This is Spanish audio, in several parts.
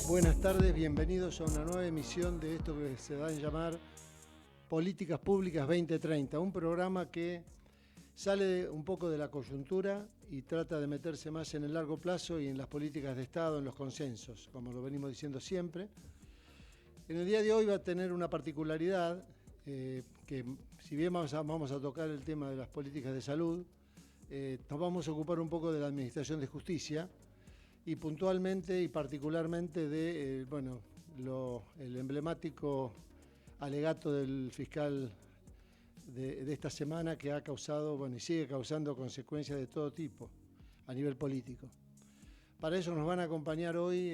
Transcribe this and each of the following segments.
Buenas tardes, bienvenidos a una nueva emisión de esto que se da a llamar Políticas Públicas 2030, un programa que sale un poco de la coyuntura y trata de meterse más en el largo plazo y en las políticas de Estado, en los consensos, como lo venimos diciendo siempre. En el día de hoy va a tener una particularidad, que si bien vamos a tocar el tema de las políticas de salud, nos vamos a ocupar un poco de la Administración de Justicia y puntualmente y particularmente de el emblemático alegato del fiscal de esta semana, que ha causado, y sigue causando consecuencias de todo tipo a nivel político. Para eso nos van a acompañar hoy,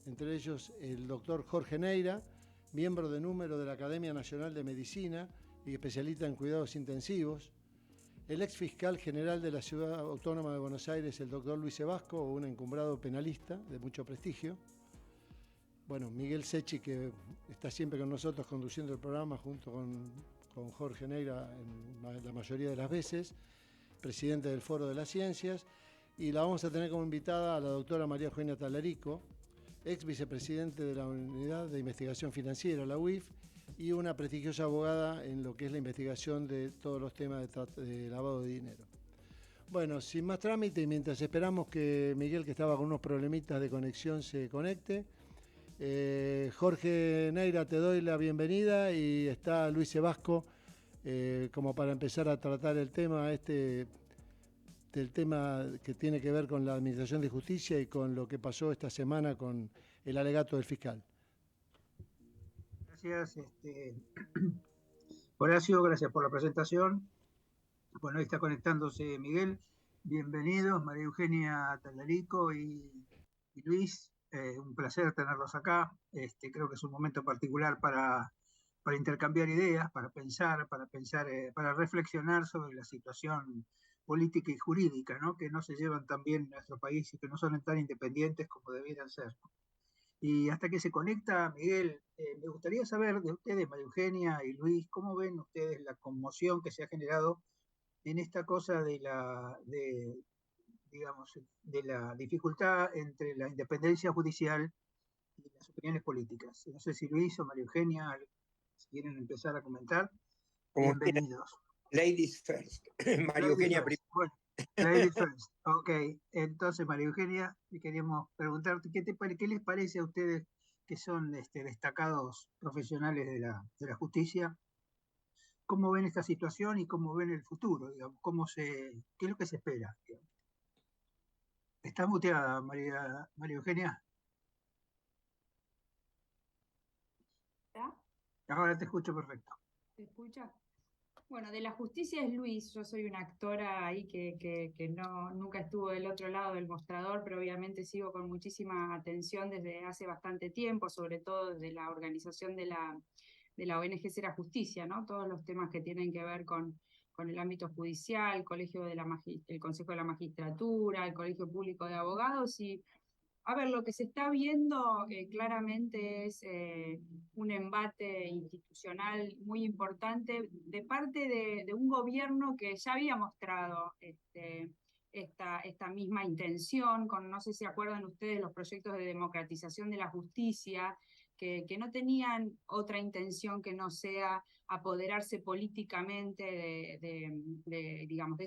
entre ellos, el doctor Jorge Neira, miembro de número de la Academia Nacional de Medicina y especialista en cuidados intensivos; el ex fiscal general de la Ciudad Autónoma de Buenos Aires, el doctor Luis Sebasco, un encumbrado penalista de mucho prestigio; Miguel Secchi, que está siempre con nosotros conduciendo el programa junto con Jorge Neira en la mayoría de las veces, presidente del Foro de las Ciencias; y la vamos a tener como invitada a la doctora María Eugenia Talarico, ex vicepresidente de la Unidad de Investigación Financiera, la UIF, y una prestigiosa abogada en lo que es la investigación de todos los temas de lavado de dinero. Bueno, sin más trámite y mientras esperamos que Miguel, que estaba con unos problemitas de conexión, se conecte, Jorge Neira, te doy la bienvenida, y está Luis Sebasco como para empezar a tratar el tema del tema que tiene que ver con la Administración de Justicia y con lo que pasó esta semana con el alegato del fiscal. Gracias, Horacio, gracias por la presentación. Bueno, ahí está conectándose Miguel. Bienvenidos, María Eugenia Talarico y Luis. Un placer tenerlos acá. Creo que es un momento particular para intercambiar ideas, para reflexionar sobre la situación política y jurídica, ¿no? Que no se llevan tan bien en nuestro país y que no son tan independientes como debieran ser. Y hasta que se conecta Miguel, me gustaría saber de ustedes, María Eugenia y Luis, ¿cómo ven ustedes la conmoción que se ha generado en esta cosa digamos, de la dificultad entre la independencia judicial y las opiniones políticas? No sé si Luis o María Eugenia, si quieren empezar a comentar. Como quiera. Bienvenidos. Ladies first. María Ladies Eugenia first. Bueno, ladies first. Ok, entonces María Eugenia, queríamos preguntarte, ¿qué les parece a ustedes, que son destacados profesionales de la justicia? ¿Cómo ven esta situación y cómo ven el futuro? Digamos, ¿qué es lo que se espera? Digamos? ¿Está muteada, María Eugenia? ¿Está? Ahora te escucho perfecto. ¿Se escucha? Bueno, de la justicia es Luis. Yo soy una actora ahí que no, nunca estuvo del otro lado del mostrador, pero obviamente sigo con muchísima atención desde hace bastante tiempo, sobre todo desde la organización de la ONG Será Justicia, ¿no? Todos los temas que tienen que ver con el ámbito judicial, el Consejo de la Magistratura, el Colegio Público de Abogados. Y a ver, lo que se está viendo claramente es un embate institucional muy importante de parte de un gobierno que ya había mostrado esta misma intención, no sé si acuerdan ustedes los proyectos de democratización de la justicia, que no tenían otra intención que no sea apoderarse políticamente digamos, de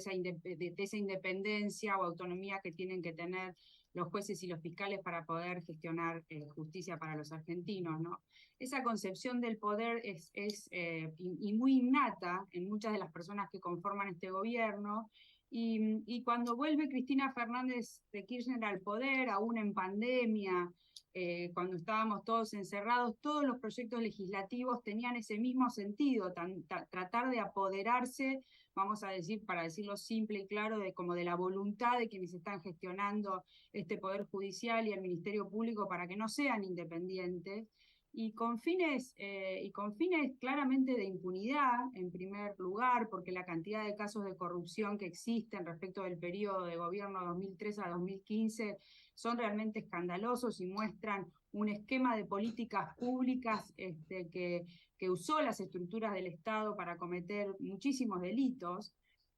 esa independencia o autonomía que tienen que tener los jueces y los fiscales para poder gestionar justicia para los argentinos, ¿no? Esa concepción del poder es y muy innata en muchas de las personas que conforman este gobierno. Y cuando vuelve Cristina Fernández de Kirchner al poder, aún en pandemia, cuando estábamos todos encerrados, todos los proyectos legislativos tenían ese mismo sentido, tratar de apoderarse, vamos a decir, para decirlo simple y claro, como de la voluntad de quienes están gestionando este Poder Judicial y el Ministerio Público para que no sean independientes, y con fines claramente de impunidad, en primer lugar, porque la cantidad de casos de corrupción que existen respecto del periodo de gobierno 2003 a 2015 son escandalosos y muestran un esquema de políticas públicas que usó las estructuras del Estado para cometer muchísimos delitos.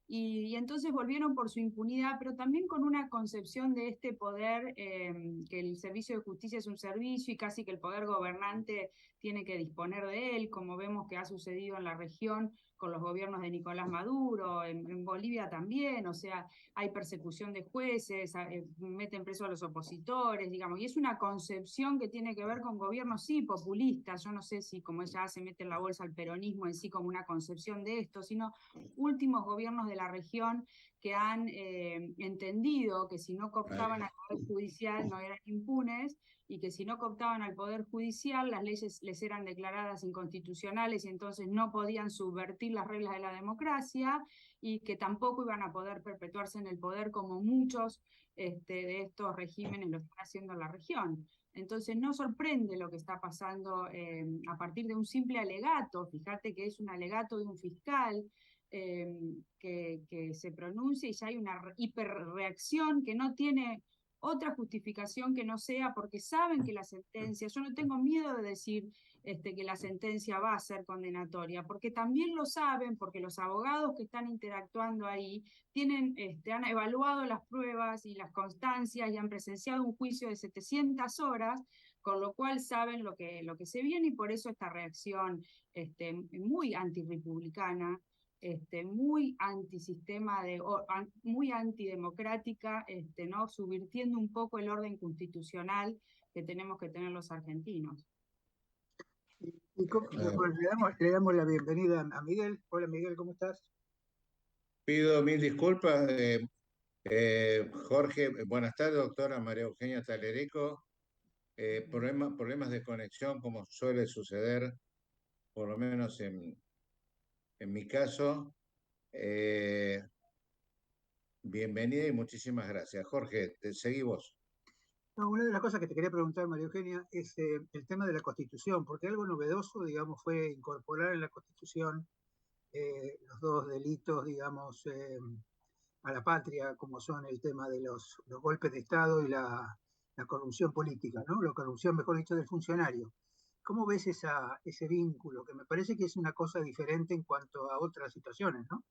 Y entonces volvieron por su impunidad, pero también con una concepción de este poder, que el servicio de justicia es un servicio y casi que el poder gobernante tiene que disponer de él, como vemos que ha sucedido en la región con los gobiernos de Nicolás Maduro, en Bolivia también, o sea, hay persecución de jueces, meten preso a los opositores, digamos, y es una concepción que tiene que ver con gobiernos, sí, populistas, yo no sé si como ella se mete en la bolsa al peronismo en sí como una concepción de esto, sino últimos gobiernos de la región que han entendido que si no cooptaban al Poder Judicial no eran impunes y que si no cooptaban al Poder Judicial las leyes les eran declaradas inconstitucionales y entonces no podían subvertir las reglas de la democracia y que tampoco iban a poder perpetuarse en el poder como muchos de estos regímenes lo están haciendo en la región. Entonces no sorprende lo que está pasando a partir de un simple alegato, fíjate que es un alegato de un fiscal, que se pronuncia y ya hay una hiperreacción que no tiene otra justificación que no sea porque saben que la sentencia, yo no tengo miedo de decir que la sentencia va a ser condenatoria, porque también lo saben, porque los abogados que están interactuando ahí han evaluado las pruebas y las constancias y han presenciado un juicio de 700 horas, con lo cual saben lo que se viene y por eso esta reacción muy antirrepublicana, muy antisistema, muy antidemocrática, ¿no? Subvirtiendo un poco el orden constitucional que tenemos que tener los argentinos. Bueno, le damos la bienvenida a Miguel. Hola Miguel, ¿cómo estás? Pido mil disculpas, Jorge. Buenas tardes, doctora María Eugenia Talerico. Problemas de conexión, como suele suceder, por lo menos en mi caso. Bienvenida y muchísimas gracias. Jorge, te seguí vos. No, una de las cosas que te quería preguntar, María Eugenia, es el tema de la Constitución, porque algo novedoso, digamos, fue incorporar en la Constitución los dos delitos, digamos, a la patria, como son el tema de los golpes de Estado y la corrupción política, ¿no? La corrupción, mejor dicho, del funcionario. ¿Cómo ves ese vínculo? Que me parece que es una cosa diferente en cuanto a otras situaciones, ¿no?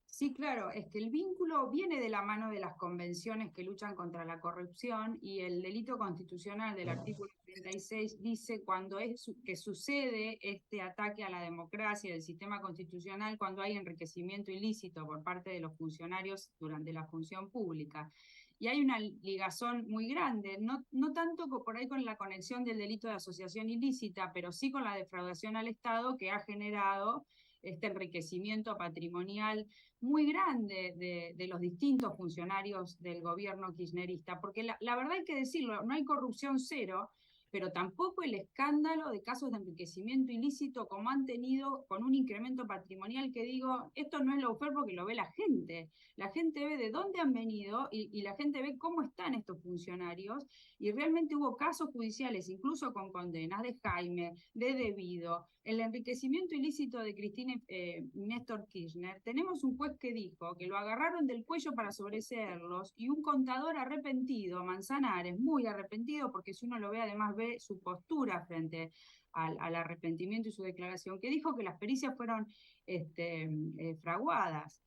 Sí, claro, es que el vínculo viene de la mano de las convenciones que luchan contra la corrupción y el delito constitucional del artículo 36 dice cuando que sucede este ataque a la democracia del sistema constitucional cuando hay enriquecimiento ilícito por parte de los funcionarios durante la función pública. Y hay una ligazón muy grande, no tanto por ahí con la conexión del delito de asociación ilícita, pero sí con la defraudación al Estado que ha generado este enriquecimiento patrimonial muy grande de los distintos funcionarios del gobierno kirchnerista, porque la verdad hay que decirlo, no hay corrupción cero, pero tampoco el escándalo de casos de enriquecimiento ilícito como han tenido con un incremento patrimonial que digo, esto no es lawfare porque lo ve la gente ve de dónde han venido y la gente ve cómo están estos funcionarios y realmente hubo casos judiciales, incluso con condenas de Jaime, de Debido, el enriquecimiento ilícito de Cristina Néstor Kirchner, tenemos un juez que dijo que lo agarraron del cuello para sobreseerlos y un contador arrepentido, Manzanares, muy arrepentido, porque si uno lo ve además ve su postura frente al arrepentimiento y su declaración, que dijo que las pericias fueron fraguadas.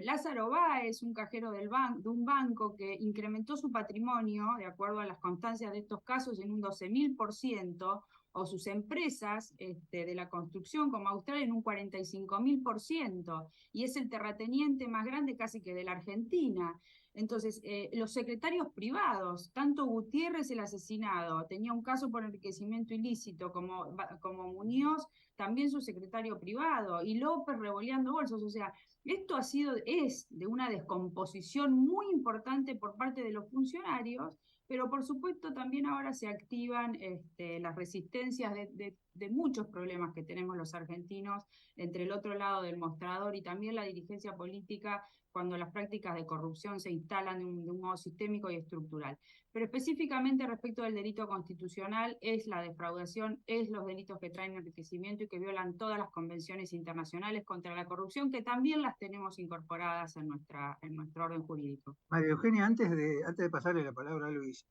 Lázaro Báez, un cajero de un banco que incrementó su patrimonio, de acuerdo a las constancias de estos casos, en un 12.000%, o sus empresas de la construcción como Austral en un 45.000%, y es el terrateniente más grande casi que de la Argentina. Entonces, los secretarios privados, tanto Gutiérrez el asesinado, tenía un caso por enriquecimiento ilícito, como Muñoz, también su secretario privado, y López revoleando bolsos, o sea, esto es de una descomposición muy importante por parte de los funcionarios, pero por supuesto también ahora se activan las resistencias de muchos problemas que tenemos los argentinos entre el otro lado del mostrador y también la dirigencia política cuando las prácticas de corrupción se instalan de un modo sistémico y estructural. Pero específicamente respecto del delito constitucional es la defraudación, es los delitos que traen enriquecimiento y que violan todas las convenciones internacionales contra la corrupción que también las tenemos incorporadas en nuestro orden jurídico. María Eugenia, antes de pasarle la palabra a Luis,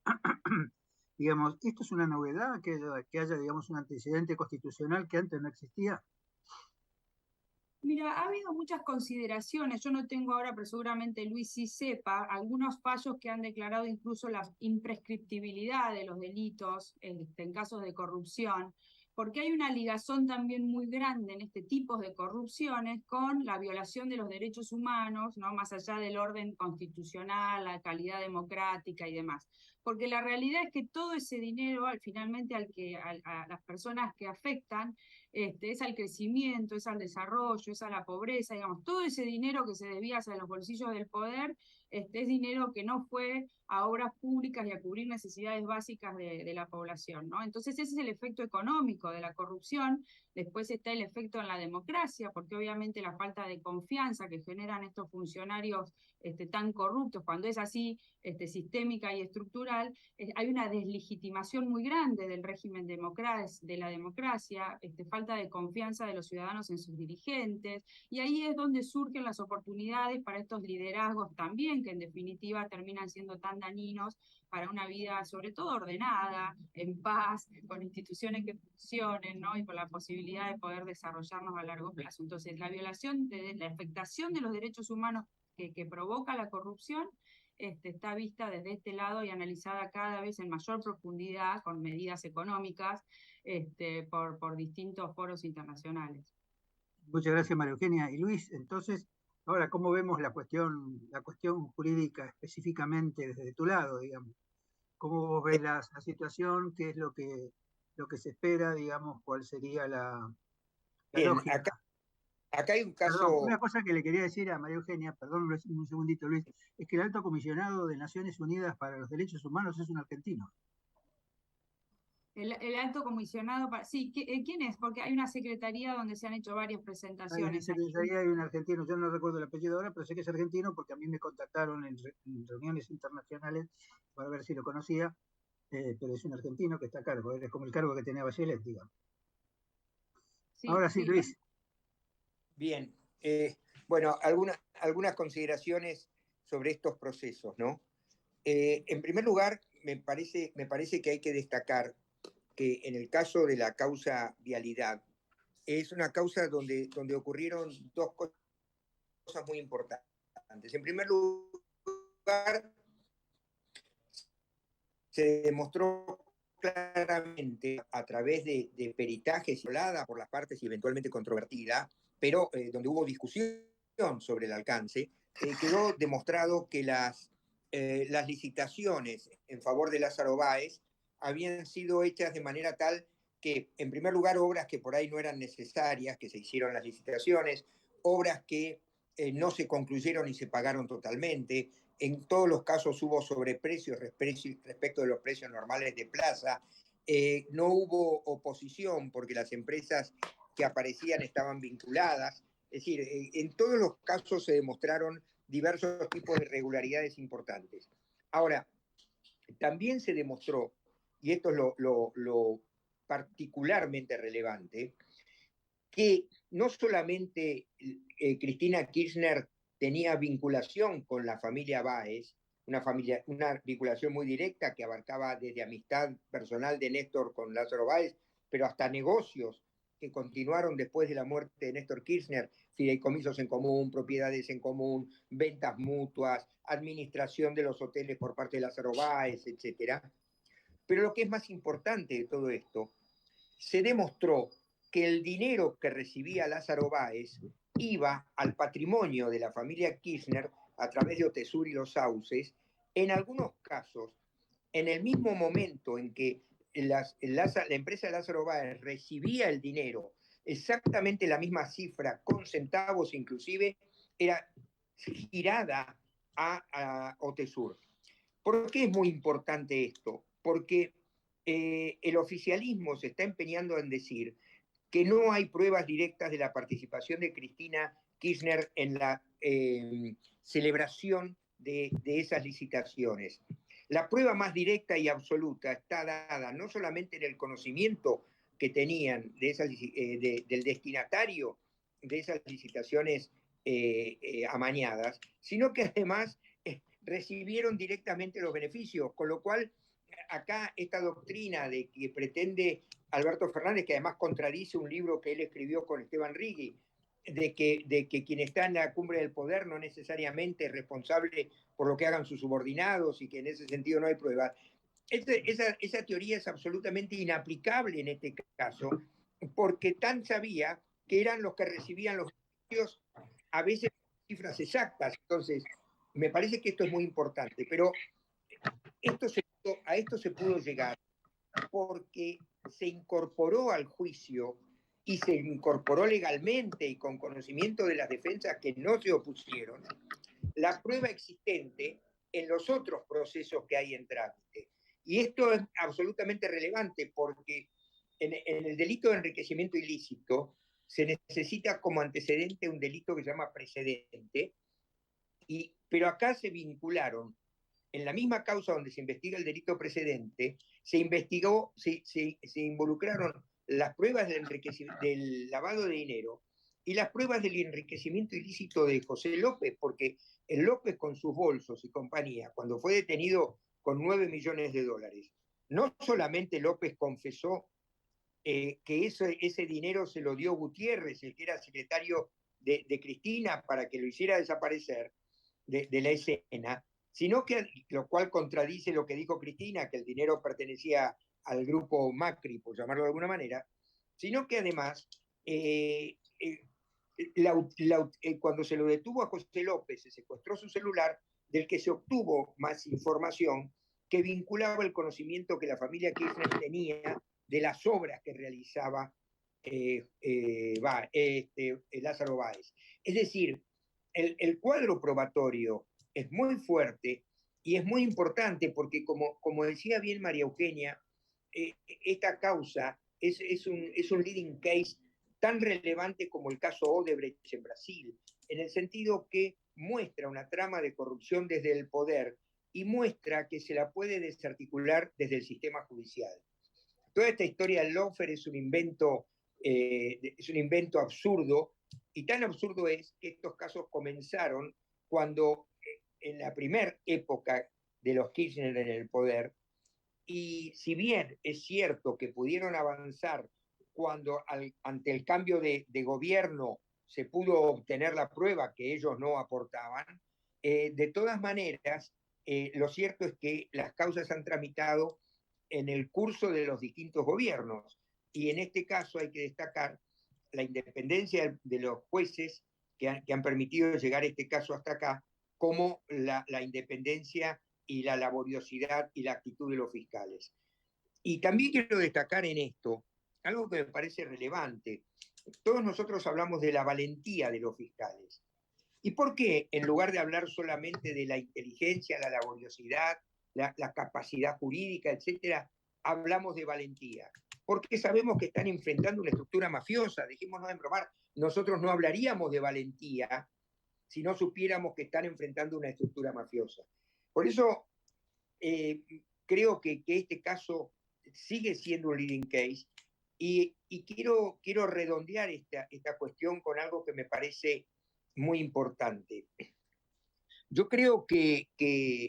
digamos, ¿esto es una novedad que haya, digamos, un antecedente constitucional que antes no existía? Mira, ha habido muchas consideraciones, yo no tengo ahora, pero seguramente Luis sí sepa, algunos fallos que han declarado incluso la imprescriptibilidad de los delitos en casos de corrupción, porque hay una ligazón también muy grande en este tipo de corrupciones con la violación de los derechos humanos, ¿no? Más allá del orden constitucional, la calidad democrática y demás. Porque la realidad es que todo ese dinero, finalmente, a las personas que afectan, es al crecimiento, es al desarrollo, es a la pobreza, digamos, todo ese dinero que se desvía hacia los bolsillos del poder, es dinero que no fue a obras públicas y a cubrir necesidades básicas de la población, ¿no? Entonces ese es el efecto económico de la corrupción. Después está el efecto en la democracia, porque obviamente la falta de confianza que generan estos funcionarios tan corruptos, cuando es así sistémica y estructural, hay una deslegitimación muy grande del régimen de la democracia, falta de confianza de los ciudadanos en sus dirigentes, y ahí es donde surgen las oportunidades para estos liderazgos también, que en definitiva terminan siendo tan dañinos para una vida sobre todo ordenada, en paz, con instituciones que funcionen, ¿no? Y con la posibilidad de poder desarrollarnos a largo plazo. Entonces, la violación, la afectación de los derechos humanos que provoca la corrupción está vista desde este lado y analizada cada vez en mayor profundidad con medidas económicas por distintos foros internacionales. Muchas gracias, María Eugenia. Y Luis, entonces, ahora, ¿cómo vemos la cuestión jurídica específicamente desde tu lado, digamos? ¿Cómo vos ves la situación? ¿Qué es lo que se espera, digamos? ¿Cuál sería la Bien, lógica? acá hay un Perdón, caso. una cosa que le quería decir a María Eugenia, perdón un segundito, Luis, es que el alto comisionado de Naciones Unidas para los Derechos Humanos es un argentino. El alto comisionado, sí, ¿quién es? Porque hay una secretaría donde se han hecho varias Hay una presentaciones. secretaría y un argentino, yo no recuerdo el apellido ahora, pero sé que es argentino porque a mí me contactaron en reuniones internacionales para ver si lo conocía, pero es un argentino que está a cargo, es como el cargo que tenía Bachelet, digamos. Sí, Ahora sí, sí. Luis. Bien, bueno, algunas consideraciones sobre estos procesos, ¿no? En primer lugar, me parece que hay que destacar que en el caso de la causa vialidad, es una causa donde ocurrieron dos cosas muy importantes. En primer lugar, se demostró claramente a través de peritajes violada por las partes y eventualmente controvertida, pero donde hubo discusión sobre el alcance, quedó demostrado que las licitaciones en favor de Lázaro Báez habían sido hechas de manera tal que, en primer lugar, obras que por ahí no eran necesarias, que se hicieron las licitaciones, obras que no se concluyeron y se pagaron totalmente. En todos los casos hubo sobreprecios respecto de los precios normales de plaza. No hubo oposición porque las empresas que aparecían estaban vinculadas. Es decir, en todos los casos se demostraron diversos tipos de irregularidades importantes. Ahora, también se demostró, y esto es lo particularmente relevante, que no solamente Cristina Kirchner tenía vinculación con la familia Báez, una vinculación muy directa que abarcaba desde amistad personal de Néstor con Lázaro Báez, pero hasta negocios que continuaron después de la muerte de Néstor Kirchner, fideicomisos en común, propiedades en común, ventas mutuas, administración de los hoteles por parte de Lázaro Báez, etc. Pero lo que es más importante de todo esto, se demostró que el dinero que recibía Lázaro Báez iba al patrimonio de la familia Kirchner a través de Otesur y los Sauces, en algunos casos, en el mismo momento en que la empresa de Lázaro Báez recibía el dinero, exactamente la misma cifra, con centavos inclusive, era girada a Otesur. ¿Por qué es muy importante esto? Porque el oficialismo se está empeñando en decir que no hay pruebas directas de la participación de Cristina Kirchner en la celebración de esas licitaciones. La prueba más directa y absoluta está dada no solamente en el conocimiento que tenían del destinatario de esas licitaciones amañadas, sino que además recibieron directamente los beneficios, con lo cual acá esta doctrina de que pretende Alberto Fernández, que además contradice un libro que él escribió con Esteban Rigui, de que quien está en la cumbre del poder no necesariamente es responsable por lo que hagan sus subordinados y que en ese sentido no hay pruebas. Esa teoría es absolutamente inaplicable en este caso, porque Tan sabía que eran los que recibían los beneficios, a veces cifras exactas. Entonces, me parece que esto es muy importante, pero a esto se pudo llegar porque se incorporó al juicio y se incorporó legalmente y con conocimiento de las defensas que no se opusieron, la prueba existente en los otros procesos que hay en trámite. Y esto es absolutamente relevante porque en el delito de enriquecimiento ilícito se necesita como antecedente un delito que se llama precedente, pero acá se vincularon en la misma causa donde se investiga el delito precedente, se involucraron las pruebas del lavado de dinero y las pruebas del enriquecimiento ilícito de José López, porque el López con sus bolsos y compañía, cuando fue detenido con 9 millones de dólares, no solamente López confesó que ese dinero se lo dio Gutiérrez, el que era secretario de Cristina, para que lo hiciera desaparecer de la escena, sino que, lo cual contradice lo que dijo Cristina, que el dinero pertenecía al grupo Macri, por llamarlo de alguna manera, sino que además, cuando se lo detuvo a José López, se secuestró su celular, del que se obtuvo más información que vinculaba el conocimiento que la familia Kirchner tenía de las obras que realizaba Lázaro Báez. Es decir, el cuadro probatorio es muy fuerte y es muy importante porque, como decía bien María Eugenia, esta causa es un leading case tan relevante como el caso Odebrecht en Brasil, en el sentido que muestra una trama de corrupción desde el poder y muestra que se la puede desarticular desde el sistema judicial. Toda esta historia del lawfare es un invento absurdo, y tan absurdo es que estos casos comenzaron cuando, en la primera época de los Kirchner en el poder, y si bien es cierto que pudieron avanzar cuando ante el cambio de gobierno se pudo obtener la prueba que ellos no aportaban, de todas maneras, lo cierto es que las causas han tramitado en el curso de los distintos gobiernos. Y en este caso hay que destacar la independencia de los jueces que han permitido llegar este caso hasta acá, como la independencia y la laboriosidad y la actitud de los fiscales. Y también quiero destacar en esto algo que me parece relevante. Todos nosotros hablamos de la valentía de los fiscales. ¿Y por qué, en lugar de hablar solamente de la inteligencia, la laboriosidad, la capacidad jurídica, etcétera, hablamos de valentía? Porque sabemos que están enfrentando una estructura mafiosa. Dejémonos de bromar. Nosotros no hablaríamos de valentía si no supiéramos que están enfrentando una estructura mafiosa. Por eso creo que este caso sigue siendo un leading case, y quiero redondear esta cuestión con algo que me parece muy importante. Yo creo que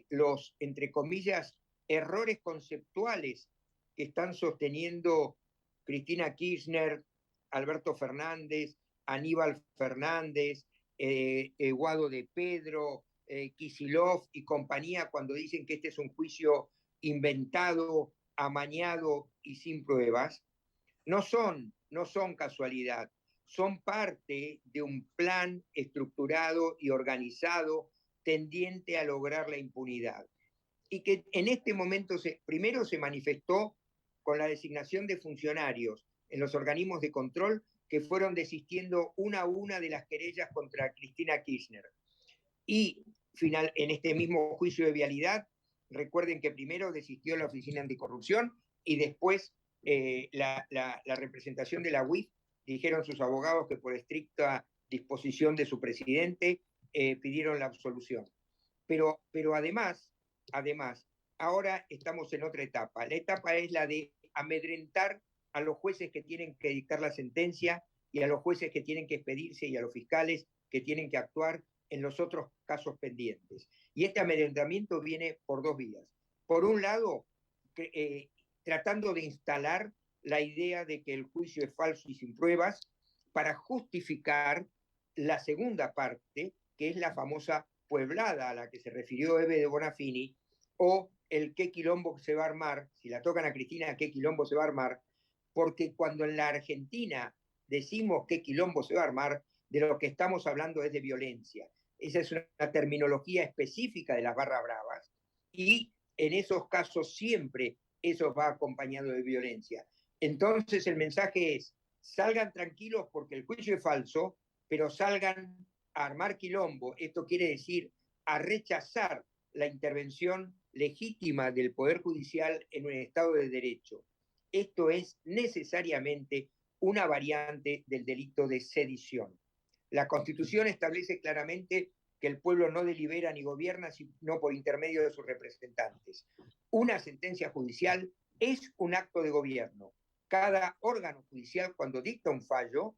los, entre comillas, errores conceptuales que están sosteniendo Cristina Kirchner, Alberto Fernández, Aníbal Fernández, Guado de Pedro, Kicillof y compañía, cuando dicen que este es un juicio inventado, amañado y sin pruebas, no son casualidad, son parte de un plan estructurado y organizado tendiente a lograr la impunidad. Y que en este momento primero se manifestó con la designación de funcionarios en los organismos de control que fueron desistiendo una a una de las querellas contra Cristina Kirchner. Y en este mismo juicio de vialidad, recuerden que primero desistió la Oficina Anticorrupción y después la representación de la UIF, dijeron sus abogados que por estricta disposición de su presidente pidieron la absolución. Pero además, ahora estamos en otra etapa. La etapa es la de amedrentar a los jueces que tienen que dictar la sentencia y a los jueces que tienen que expedirse y a los fiscales que tienen que actuar en los otros casos pendientes. Y este amedrentamiento viene por dos vías. Por un lado, tratando de instalar la idea de que el juicio es falso y sin pruebas para justificar la segunda parte, que es la famosa pueblada a la que se refirió Eve de Bonafini, o el qué quilombo se va a armar, si la tocan a Cristina, qué quilombo se va a armar, porque cuando en la Argentina decimos qué quilombo se va a armar, de lo que estamos hablando es de violencia. Esa es una terminología específica de las barras bravas, y en esos casos siempre eso va acompañado de violencia. Entonces el mensaje es, salgan tranquilos porque el juicio es falso, pero salgan a armar quilombo. Esto quiere decir a rechazar la intervención legítima del Poder Judicial en un Estado de Derecho. Esto es necesariamente una variante del delito de sedición. La Constitución establece claramente que el pueblo no delibera ni gobierna sino por intermedio de sus representantes. Una sentencia judicial es un acto de gobierno. Cada órgano judicial, cuando dicta un fallo,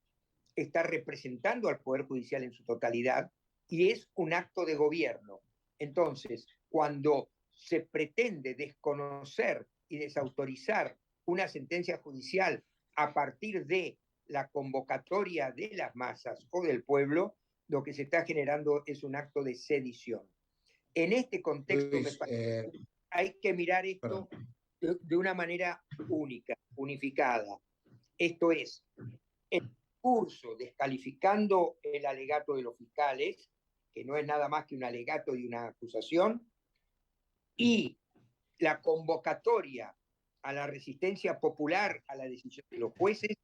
está representando al Poder Judicial en su totalidad y es un acto de gobierno. Entonces, cuando se pretende desconocer y desautorizar una sentencia judicial a partir de la convocatoria de las masas o del pueblo, lo que se está generando es un acto de sedición. En este contexto Luis, me parece que hay que mirar esto de una manera única, unificada. Esto es, el discurso descalificando el alegato de los fiscales, que no es nada más que un alegato y una acusación, y la convocatoria a la resistencia popular a la decisión de los jueces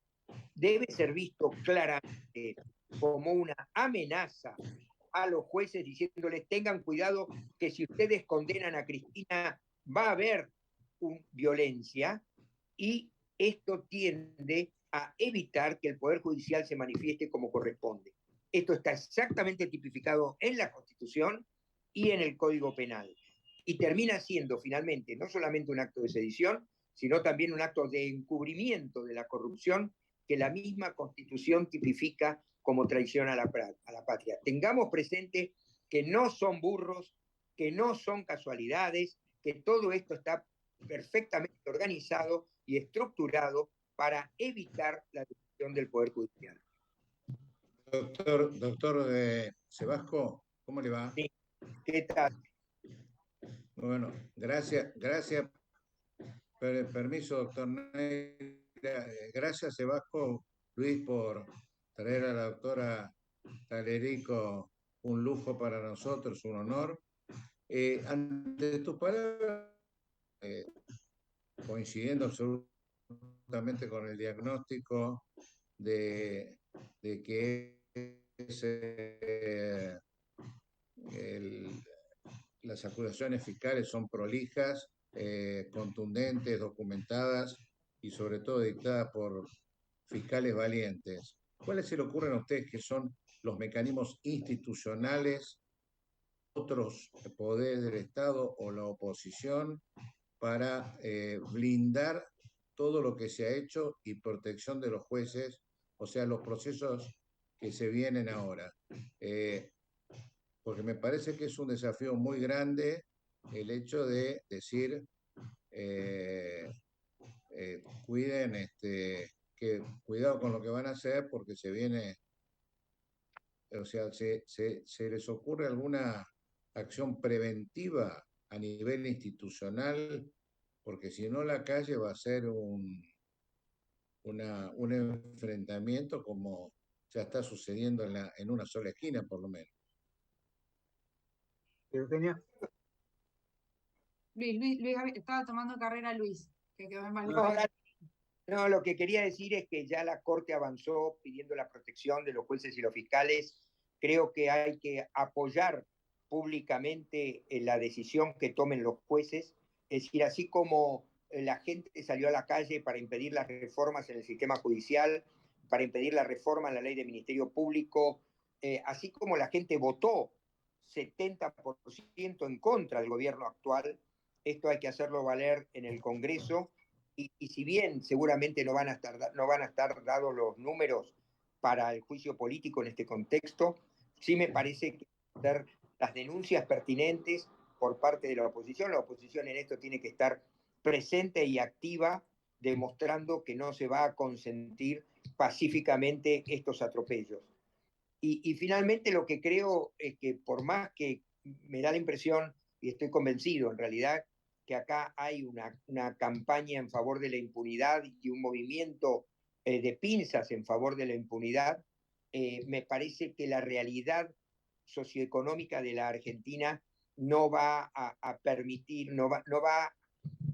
debe ser visto claramente como una amenaza a los jueces diciéndoles tengan cuidado que si ustedes condenan a Cristina va a haber violencia, y esto tiende a evitar que el Poder Judicial se manifieste como corresponde. Esto está exactamente tipificado en la Constitución y en el Código Penal. Y termina siendo finalmente no solamente un acto de sedición, sino también un acto de encubrimiento de la corrupción que la misma Constitución tipifica como traición a la patria. Tengamos presente que no son burros, que no son casualidades, que todo esto está perfectamente organizado y estructurado para evitar la decisión del Poder Judicial. Doctor Sebasco, ¿cómo le va? Sí. ¿Qué tal? Bueno, gracias. Permiso, doctor Neira. Gracias, Sebasco, Luis, por traer a la doctora Talerico, un lujo para nosotros, un honor. Ante tus palabras, coincidiendo absolutamente con el diagnóstico de que las acusaciones fiscales son prolijas, contundentes, documentadas y sobre todo dictadas por fiscales valientes. ¿Cuáles se le ocurren a ustedes que son los mecanismos institucionales, otros poderes del Estado o la oposición para blindar todo lo que se ha hecho y protección de los jueces, o sea, los procesos que se vienen ahora? Porque me parece que es un desafío muy grande el hecho de decir, cuiden, que cuidado con lo que van a hacer porque se viene, o sea, ¿se les ocurre alguna acción preventiva a nivel institucional? Porque si no, la calle va a ser un enfrentamiento como ya está sucediendo en una sola esquina, por lo menos. Eugenia. Luis, estaba tomando carrera Luis, que quedó en mal. No, lo que quería decir es que ya la Corte avanzó pidiendo la protección de los jueces y los fiscales. Creo que hay que apoyar públicamente la decisión que tomen los jueces. Es decir, así como la gente salió a la calle para impedir las reformas en el sistema judicial, para impedir la reforma en la ley de Ministerio Público, así como la gente votó 70% en contra del gobierno actual, esto hay que hacerlo valer en el Congreso. Y si bien seguramente no van a estar dados los números para el juicio político en este contexto, sí me parece que hacer las denuncias pertinentes por parte de la oposición. La oposición en esto tiene que estar presente y activa, demostrando que no se va a consentir pacíficamente estos atropellos. Y finalmente lo que creo es que por más que me da la impresión, y estoy convencido en realidad, que acá hay una campaña en favor de la impunidad y un movimiento de pinzas en favor de la impunidad, me parece que la realidad socioeconómica de la Argentina no va a permitir, no va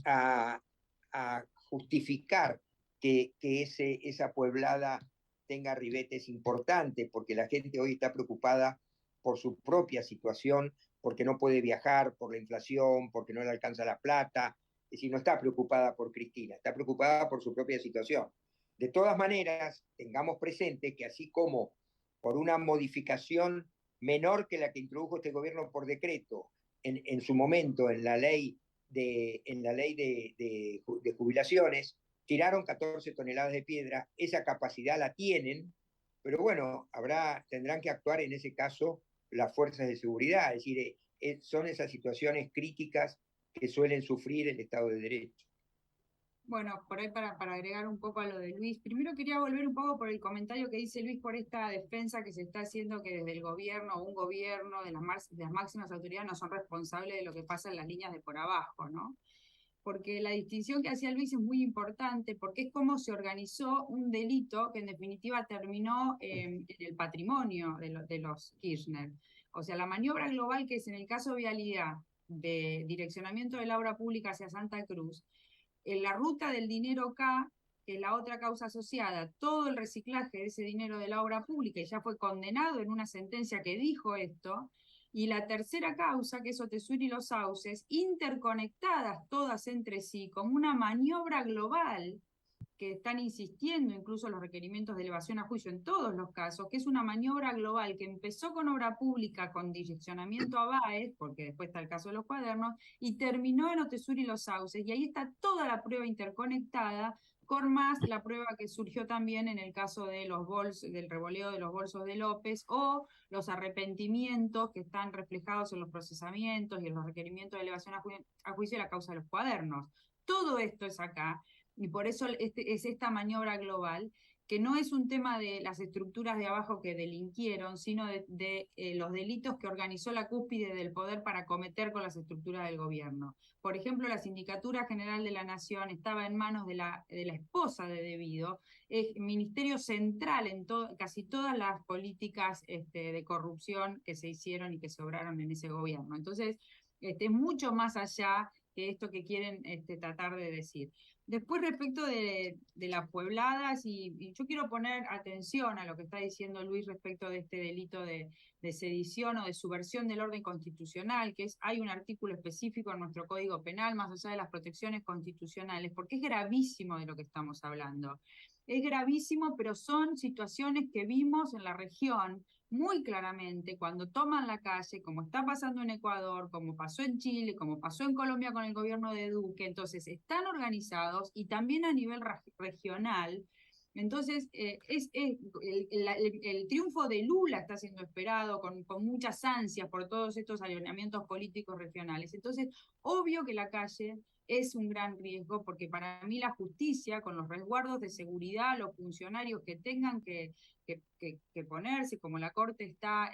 a justificar que esa pueblada tenga ribetes importantes, porque la gente hoy está preocupada por su propia situación, porque no puede viajar, por la inflación, porque no le alcanza la plata. Es decir, no está preocupada por Cristina, está preocupada por su propia situación. De todas maneras, tengamos presente que así como por una modificación menor que la que introdujo este gobierno por decreto en su momento en la ley de jubilaciones, tiraron 14 toneladas de piedra, esa capacidad la tienen, pero bueno, tendrán que actuar en ese caso las fuerzas de seguridad, es decir, son esas situaciones críticas que suelen sufrir el Estado de Derecho. Bueno, por ahí para agregar un poco a lo de Luis, primero quería volver un poco por el comentario que dice Luis por esta defensa que se está haciendo que desde el gobierno o un gobierno de las máximas autoridades no son responsables de lo que pasa en las líneas de por abajo, ¿no? Porque la distinción que hacía Luis es muy importante, porque es cómo se organizó un delito que en definitiva terminó en el patrimonio de los Kirchner. O sea, la maniobra global que es en el caso Vialidad, de direccionamiento de la obra pública hacia Santa Cruz, en la ruta del dinero K, que es la otra causa asociada, todo el reciclaje de ese dinero de la obra pública, y ya fue condenado en una sentencia que dijo esto, y la tercera causa, que es Otesur y los sauces, interconectadas todas entre sí, como una maniobra global, que están insistiendo incluso los requerimientos de elevación a juicio en todos los casos, que es una maniobra global que empezó con obra pública, con direccionamiento a Baez, porque después está el caso de los cuadernos, y terminó en Otesur y los sauces, y ahí está toda la prueba interconectada, con más la prueba que surgió también en el caso de del revoleo de los bolsos de López, o los arrepentimientos que están reflejados en los procesamientos y en los requerimientos de elevación a juicio de la causa de los cuadernos. Todo esto es acá, y por eso es esta maniobra global, que no es un tema de las estructuras de abajo que delinquieron, sino de los delitos que organizó la cúspide del poder para cometer con las estructuras del gobierno. Por ejemplo, la Sindicatura General de la Nación estaba en manos de la esposa de Debido, es ministerio central en casi todas las políticas de corrupción que se hicieron y que se obraron en ese gobierno. Entonces, es mucho más allá que esto que quieren tratar de decir. Después, respecto de las puebladas, y yo quiero poner atención a lo que está diciendo Luis respecto de este delito de sedición o de subversión del orden constitucional, que hay un artículo específico en nuestro Código Penal, más allá de las protecciones constitucionales, porque es gravísimo de lo que estamos hablando. Es gravísimo, pero son situaciones que vimos en la región muy claramente cuando toman la calle, como está pasando en Ecuador, como pasó en Chile, como pasó en Colombia con el gobierno de Duque. Entonces están organizados y también a nivel regional. Entonces, el triunfo de Lula está siendo esperado con muchas ansias por todos estos alineamientos políticos regionales. Entonces, obvio que la calle es un gran riesgo, porque para mí la justicia, con los resguardos de seguridad, los funcionarios que tengan que ponerse, como la Corte está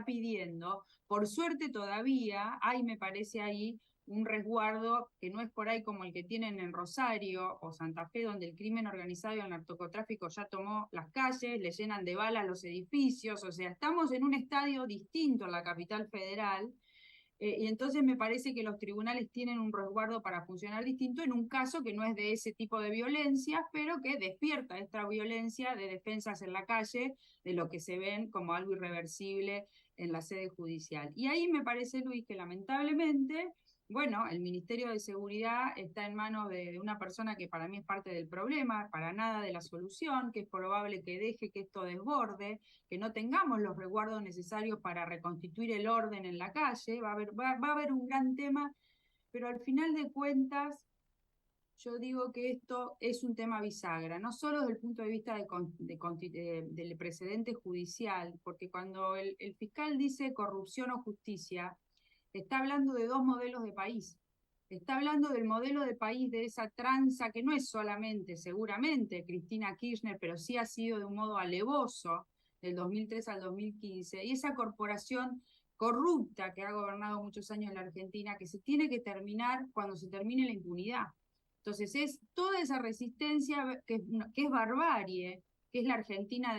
pidiendo, por suerte todavía hay, me parece ahí, un resguardo que no es por ahí como el que tienen en Rosario o Santa Fe, donde el crimen organizado y el narcotráfico ya tomó las calles, le llenan de balas los edificios. O sea, estamos en un estadio distinto en la capital federal, y entonces me parece que los tribunales tienen un resguardo para funcionar distinto en un caso que no es de ese tipo de violencia, pero que despierta esta violencia de defensas en la calle, de lo que se ven como algo irreversible en la sede judicial. Y ahí me parece, Luis, que lamentablemente, bueno, el Ministerio de Seguridad está en manos de una persona que para mí es parte del problema, para nada de la solución, que es probable que deje que esto desborde, que no tengamos los resguardos necesarios para reconstituir el orden en la calle. Va a haber un gran tema, pero al final de cuentas, yo digo que esto es un tema bisagra, no solo desde el punto de vista del precedente judicial, porque cuando el fiscal dice corrupción o justicia, está hablando de dos modelos de país. Está hablando del modelo de país de esa tranza que no es solamente, seguramente, Cristina Kirchner, pero sí ha sido de un modo alevoso del 2003 al 2015, y esa corporación corrupta que ha gobernado muchos años la Argentina, que se tiene que terminar cuando se termine la impunidad. Entonces es toda esa resistencia que es barbarie, que es la Argentina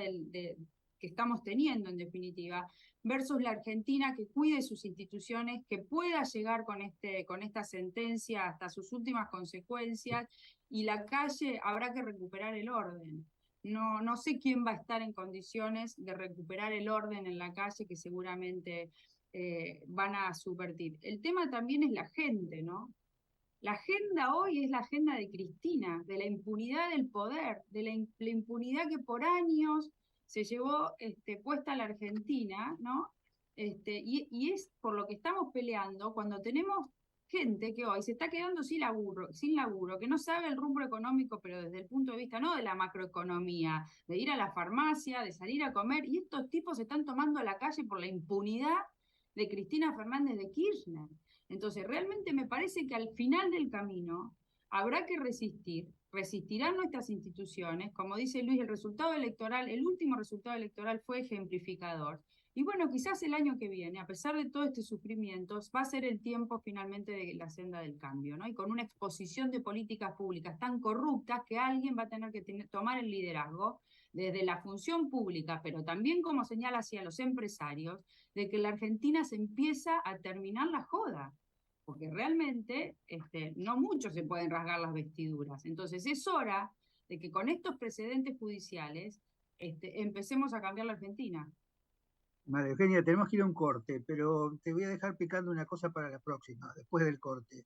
que estamos teniendo en definitiva, versus la Argentina que cuide sus instituciones, que pueda llegar con esta sentencia hasta sus últimas consecuencias, y la calle habrá que recuperar el orden. No sé quién va a estar en condiciones de recuperar el orden en la calle, que seguramente van a subvertir. El tema también es la gente, ¿no? La agenda hoy es la agenda de Cristina, de la impunidad del poder, de la impunidad que por años se llevó puesta a la Argentina, ¿no? Y es por lo que estamos peleando cuando tenemos gente que hoy se está quedando sin laburo, que no sabe el rumbo económico, pero desde el punto de vista no de la macroeconomía, de ir a la farmacia, de salir a comer, y estos tipos se están tomando a la calle por la impunidad de Cristina Fernández de Kirchner. Entonces, realmente me parece que al final del camino habrá que resistirán nuestras instituciones. Como dice Luis, el último resultado electoral fue ejemplificador. Y bueno, quizás el año que viene, a pesar de todo este sufrimiento, va a ser el tiempo finalmente de la senda del cambio, ¿no? Y con una exposición de políticas públicas tan corruptas que alguien va a tener que tomar el liderazgo desde la función pública, pero también, como señala hacia los empresarios, de que la Argentina se empieza a terminar la joda, porque realmente no muchos se pueden rasgar las vestiduras. Entonces es hora de que con estos precedentes judiciales empecemos a cambiar la Argentina. María Eugenia, tenemos que ir a un corte, pero te voy a dejar picando una cosa para la próxima, después del corte,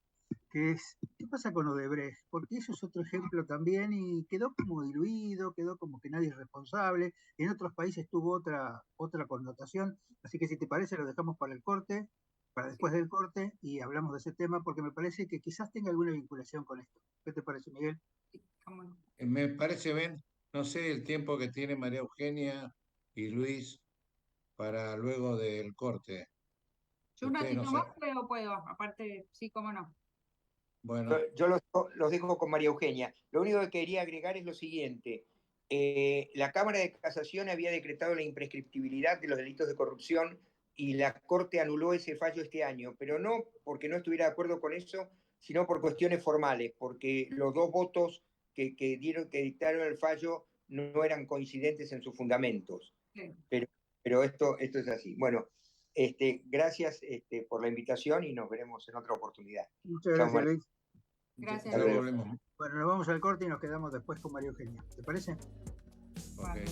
que es, ¿qué pasa con Odebrecht? Porque eso es otro ejemplo también y quedó como diluido, quedó como que nadie es responsable, en otros países tuvo otra connotación, así que si te parece lo dejamos para el corte, para después del corte, y hablamos de ese tema porque me parece que quizás tenga alguna vinculación con esto. ¿Qué te parece, Miguel? Me parece bien, no sé el tiempo que tiene María Eugenia y Luis para luego del corte. Yo un Ustedes ratito no más puedo, aparte, sí, cómo no. Bueno, Yo los dejo con María Eugenia. Lo único que quería agregar es lo siguiente. La Cámara de Casación había decretado la imprescriptibilidad de los delitos de corrupción y la Corte anuló ese fallo este año, pero no porque no estuviera de acuerdo con eso, sino por cuestiones formales, porque los dos votos que dictaron el fallo no eran coincidentes en sus fundamentos. Sí. Pero esto es así. Bueno, gracias por la invitación y nos veremos en otra oportunidad. Muchas gracias, Luis. Gracias. ya volvemos. Bueno, nos vamos al corte y nos quedamos después con María Eugenia. ¿Te parece? Okay.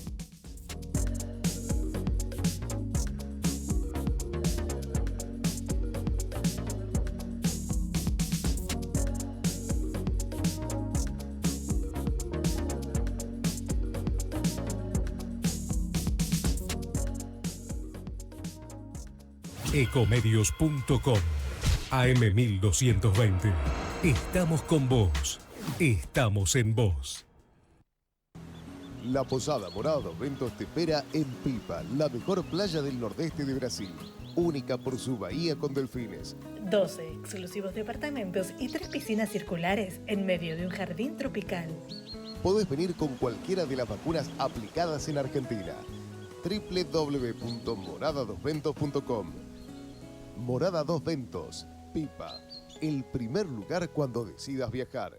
Ecomedios.com AM1220. Estamos con vos. Estamos en vos. La Posada Morada dos Ventos te espera en Pipa, la mejor playa del nordeste de Brasil. Única por su bahía con delfines. 12 exclusivos departamentos y 3 piscinas circulares en medio de un jardín tropical. Podés venir con cualquiera de las vacunas aplicadas en Argentina. www.moradadosventos.com. Morada Dos Ventos, Pipa, el primer lugar cuando decidas viajar.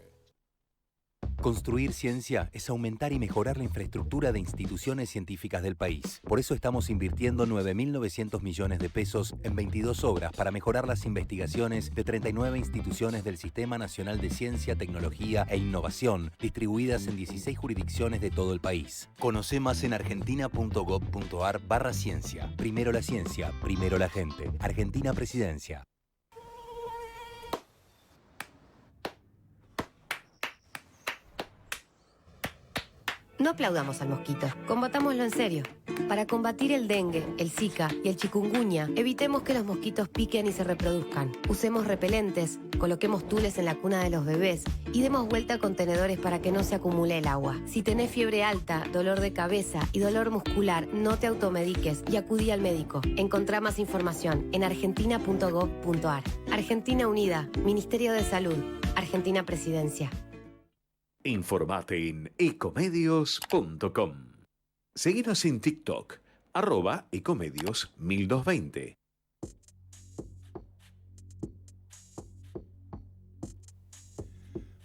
Construir ciencia es aumentar y mejorar la infraestructura de instituciones científicas del país. Por eso estamos invirtiendo 9.900 millones de pesos en 22 obras para mejorar las investigaciones de 39 instituciones del Sistema Nacional de Ciencia, Tecnología e Innovación, distribuidas en 16 jurisdicciones de todo el país. Conoce más en argentina.gov.ar/ciencia. Primero la ciencia, primero la gente. Argentina Presidencia. No aplaudamos al mosquito, combatámoslo en serio. Para combatir el dengue, el zika y el chikungunya, evitemos que los mosquitos piquen y se reproduzcan. Usemos repelentes, coloquemos tules en la cuna de los bebés y demos vuelta a contenedores para que no se acumule el agua. Si tenés fiebre alta, dolor de cabeza y dolor muscular, no te automediques y acudí al médico. Encontrá más información en argentina.gov.ar. Argentina Unida, Ministerio de Salud, Argentina Presidencia. Informate en ecomedios.com. Seguinos en TikTok, @ecomedios1220.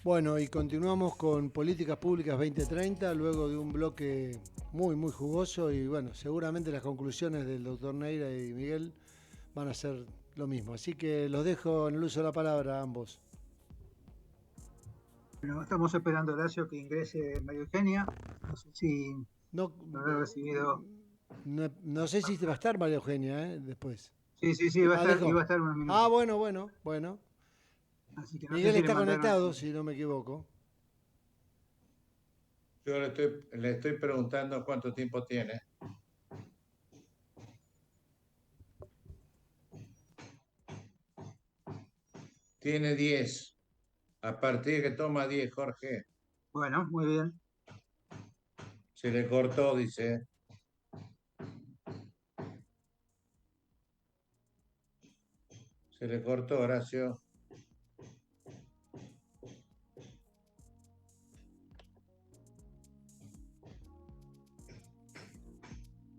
Bueno, y continuamos con Políticas Públicas 2030, luego de un bloque muy, muy jugoso, y bueno, seguramente las conclusiones del doctor Neira y Miguel van a ser lo mismo. Así que los dejo en el uso de la palabra a ambos. Bueno, estamos esperando, Horacio, que ingrese María Eugenia. No sé si No, lo habrá recibido. no sé si va a estar María Eugenia, después. Sí, va a estar, iba a estar unos minutos. Ah, bueno. Así que no Miguel sé si está le mandaron conectado, si no me equivoco. Yo le estoy preguntando cuánto tiempo tiene. Tiene 10. A partir de que toma 10, Jorge. Bueno, muy bien. Se le cortó, dice. Se le cortó, Horacio.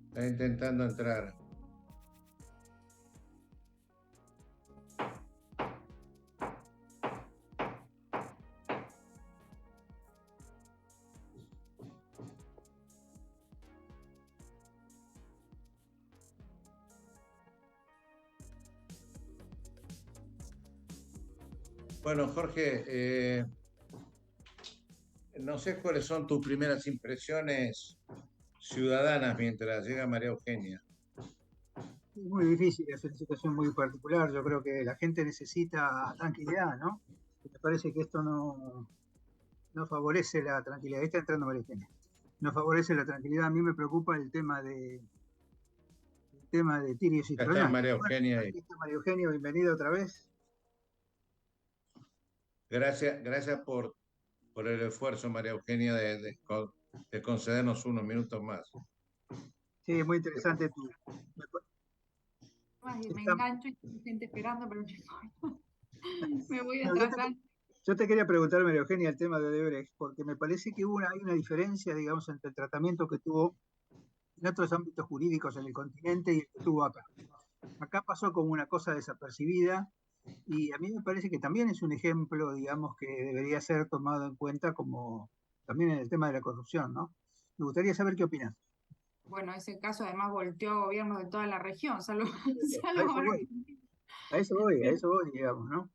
Está intentando entrar. Bueno, Jorge, no sé cuáles son tus primeras impresiones ciudadanas mientras llega María Eugenia. Es muy difícil, es una situación muy particular. Yo creo que la gente necesita tranquilidad, ¿no? Me parece que esto no favorece la tranquilidad. Ahí está entrando María Eugenia. No favorece la tranquilidad. A mí me preocupa el tema de tirios y Acá está troyanos. María Eugenia. Bueno, aquí está María Eugenia, bienvenida otra vez. Gracias por el esfuerzo, María Eugenia, de concedernos unos minutos más. Sí, muy interesante tu... Me engancho y hay gente esperando, pero no importa. Me voy a No, atrasar. yo te quería preguntar, María Eugenia, el tema de Odebrecht, porque me parece que hay una diferencia, digamos, entre el tratamiento que tuvo en otros ámbitos jurídicos en el continente y el que tuvo acá. Acá pasó como una cosa desapercibida y a mí me parece que también es un ejemplo, digamos, que debería ser tomado en cuenta como también en el tema de la corrupción, ¿no? Me gustaría saber qué opinas. Bueno, ese caso además volteó gobiernos de toda la región, salvo A eso voy, digamos, ¿no?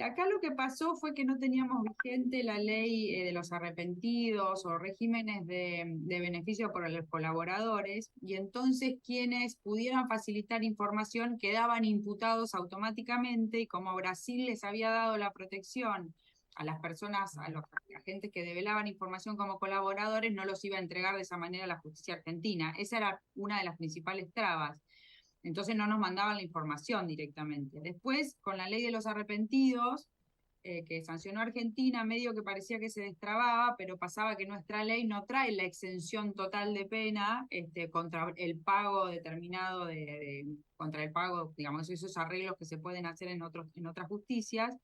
Acá lo que pasó fue que no teníamos vigente la ley de los arrepentidos o regímenes de beneficio por los colaboradores, y entonces quienes pudieran facilitar información quedaban imputados automáticamente, y como Brasil les había dado la protección a las personas, a los agentes que develaban información como colaboradores, no los iba a entregar de esa manera a la justicia argentina. Esa era una de las principales trabas. Entonces no nos mandaban la información directamente. Después, con la ley de los arrepentidos, que sancionó Argentina, medio que parecía que se destrababa, pero pasaba que nuestra ley no trae la exención total de pena contra el pago determinado, contra el pago, digamos, esos arreglos que se pueden hacer en otras justicias.